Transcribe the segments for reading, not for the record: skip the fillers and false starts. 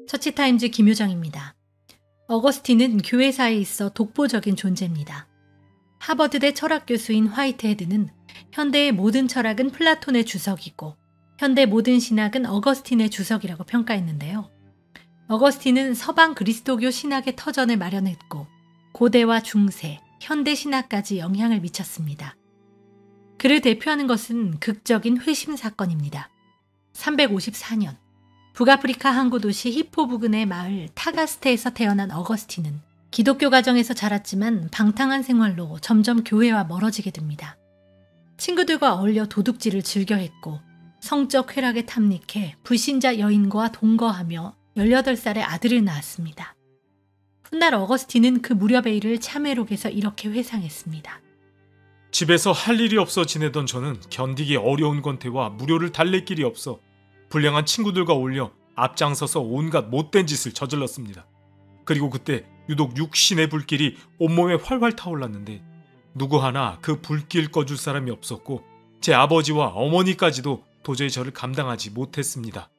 처치타임즈 김효정입니다. 어거스틴은 교회사에 있어 독보적인 존재입니다. 하버드대 철학 교수인 화이트헤드는 현대의 모든 철학은 플라톤의 주석이고 현대 모든 신학은 어거스틴의 주석이라고 평가했는데요. 어거스틴은 서방 그리스도교 신학의 터전을 마련했고 고대와 중세, 현대 신학까지 영향을 미쳤습니다. 그를 대표하는 것은 극적인 회심 사건입니다. 354년 북아프리카 항구 도시 히포 부근의 마을 타가스테에서 태어난 어거스틴은 기독교 가정에서 자랐지만 방탕한 생활로 점점 교회와 멀어지게 됩니다. 친구들과 어울려 도둑질을 즐겨했고 성적 쾌락에 탐닉해 불신자 여인과 동거하며 18살의 아들을 낳았습니다. 훗날 어거스틴은 그 무렵의 일을 참회록에서 이렇게 회상했습니다. 집에서 할 일이 없어 지내던 저는 견디기 어려운 권태와 무료를 달랠 길이 없어 불량한 친구들과 어울려 앞장서서 온갖 못된 짓을 저질렀습니다. 그리고 그때 유독 육신의 불길이 온몸에 활활 타올랐는데 누구 하나 그 불길 꺼줄 사람이 없었고 제 아버지와 어머니까지도 도저히 저를 감당하지 못했습니다.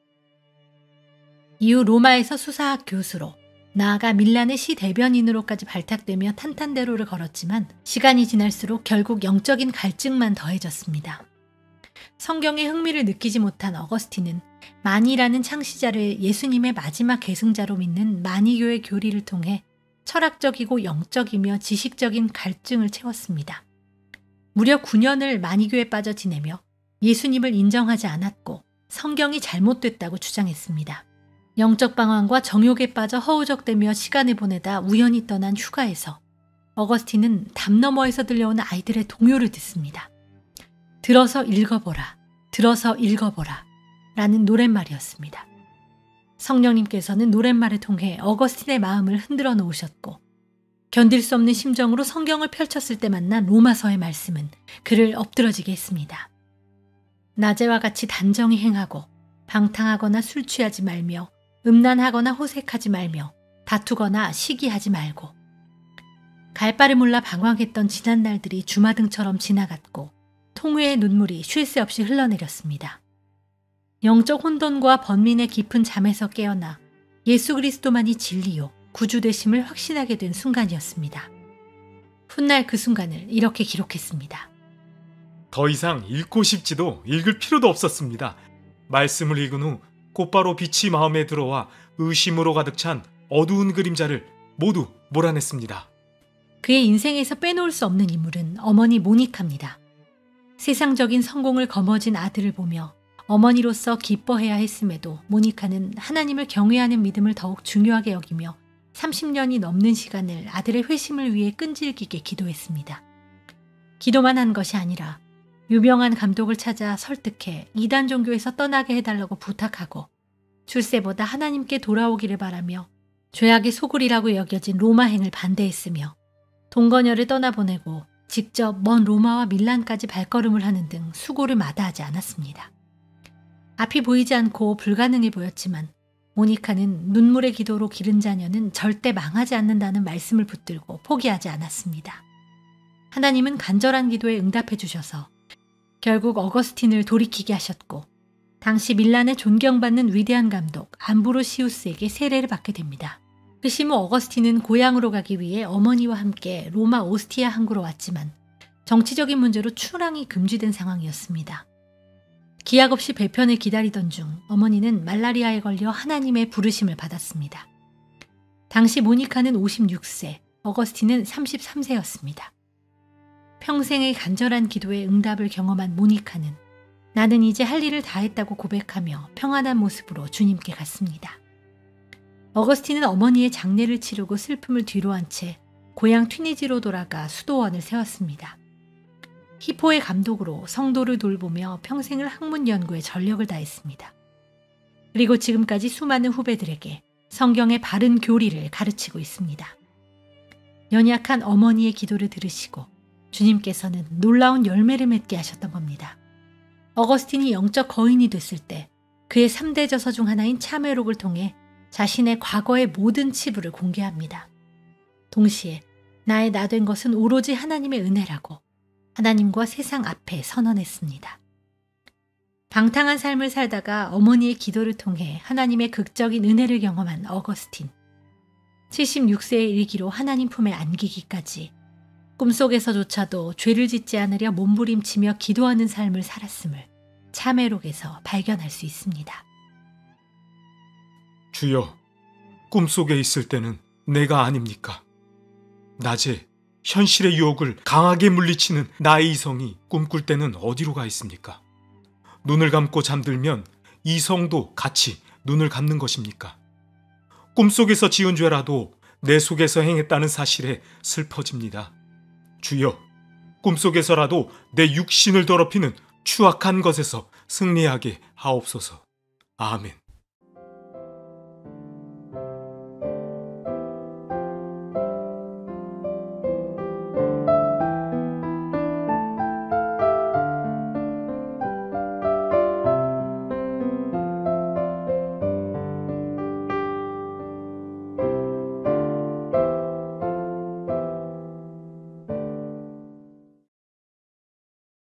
이후 로마에서 수사학 교수로 나아가 밀란의 시 대변인으로까지 발탁되며 탄탄대로를 걸었지만 시간이 지날수록 결국 영적인 갈증만 더해졌습니다. 성경에 흥미를 느끼지 못한 어거스틴은 마니라는 창시자를 예수님의 마지막 계승자로 믿는 마니교의 교리를 통해 철학적이고 영적이며 지식적인 갈증을 채웠습니다. 무려 9년을 마니교에 빠져 지내며 예수님을 인정하지 않았고 성경이 잘못됐다고 주장했습니다. 영적 방황과 정욕에 빠져 허우적대며 시간을 보내다 우연히 떠난 휴가에서 어거스틴은 담 너머에서 들려오는 아이들의 동요를 듣습니다. 들어서 읽어보라, 들어서 읽어보라 라는 노랫말이었습니다. 성령님께서는 노랫말을 통해 어거스틴의 마음을 흔들어 놓으셨고 견딜 수 없는 심정으로 성경을 펼쳤을 때 만난 로마서의 말씀은 그를 엎드러지게 했습니다. 낮에와 같이 단정히 행하고 방탕하거나 술 취하지 말며 음란하거나 호색하지 말며 다투거나 시기하지 말고. 갈 바를 몰라 방황했던 지난 날들이 주마등처럼 지나갔고 통회의 눈물이 쉴 새 없이 흘러내렸습니다. 영적 혼돈과 번민의 깊은 잠에서 깨어나 예수 그리스도만이 진리요 구주 되심을 확신하게 된 순간이었습니다. 훗날 그 순간을 이렇게 기록했습니다. 더 이상 읽고 싶지도 읽을 필요도 없었습니다. 말씀을 읽은 후 곧바로 빛이 마음에 들어와 의심으로 가득 찬 어두운 그림자를 모두 몰아냈습니다. 그의 인생에서 빼놓을 수 없는 인물은 어머니 모니카입니다. 세상적인 성공을 거머쥔 아들을 보며 어머니로서 기뻐해야 했음에도 모니카는 하나님을 경외하는 믿음을 더욱 중요하게 여기며 30년이 넘는 시간을 아들의 회심을 위해 끈질기게 기도했습니다. 기도만 한 것이 아니라 유명한 감독을 찾아 설득해 이단 종교에서 떠나게 해달라고 부탁하고 출세보다 하나님께 돌아오기를 바라며 죄악의 소굴이라고 여겨진 로마행을 반대했으며 동거녀를 떠나보내고 직접 먼 로마와 밀란까지 발걸음을 하는 등 수고를 마다하지 않았습니다. 앞이 보이지 않고 불가능해 보였지만 모니카는 눈물의 기도로 기른 자녀는 절대 망하지 않는다는 말씀을 붙들고 포기하지 않았습니다. 하나님은 간절한 기도에 응답해 주셔서 결국 어거스틴을 돌이키게 하셨고 당시 밀란에 존경받는 위대한 감독 암브로시우스에게 세례를 받게 됩니다. 회심 후 어거스틴은 고향으로 가기 위해 어머니와 함께 로마 오스티아 항구로 왔지만 정치적인 문제로 출항이 금지된 상황이었습니다. 기약 없이 배편을 기다리던 중 어머니는 말라리아에 걸려 하나님의 부르심을 받았습니다. 당시 모니카는 56세, 어거스틴은 33세였습니다. 평생의 간절한 기도에 응답을 경험한 모니카는 나는 이제 할 일을 다 했다고 고백하며 평안한 모습으로 주님께 갔습니다. 어거스틴은 어머니의 장례를 치르고 슬픔을 뒤로한 채 고향 튀니지로 돌아가 수도원을 세웠습니다. 히포의 감독으로 성도를 돌보며 평생을 학문 연구에 전력을 다했습니다. 그리고 지금까지 수많은 후배들에게 성경의 바른 교리를 가르치고 있습니다. 연약한 어머니의 기도를 들으시고 주님께서는 놀라운 열매를 맺게 하셨던 겁니다. 어거스틴이 영적 거인이 됐을 때 그의 3대 저서 중 하나인 참회록을 통해 자신의 과거의 모든 치부를 공개합니다. 동시에 나의 나 된 것은 오로지 하나님의 은혜라고 하나님과 세상 앞에 선언했습니다. 방탕한 삶을 살다가 어머니의 기도를 통해 하나님의 극적인 은혜를 경험한 어거스틴. 76세에 이르기로 하나님 품에 안기기까지 꿈속에서조차도 죄를 짓지 않으려 몸부림치며 기도하는 삶을 살았음을 참회록에서 발견할 수 있습니다. 주여, 꿈속에 있을 때는 내가 아닙니까? 낮에 현실의 유혹을 강하게 물리치는 나의 이성이 꿈꿀 때는 어디로 가 있습니까? 눈을 감고 잠들면 이성도 같이 눈을 감는 것입니까? 꿈속에서 지은 죄라도 내 속에서 행했다는 사실에 슬퍼집니다. 주여, 꿈속에서라도 내 육신을 더럽히는 추악한 것에서 승리하게 하옵소서. 아멘.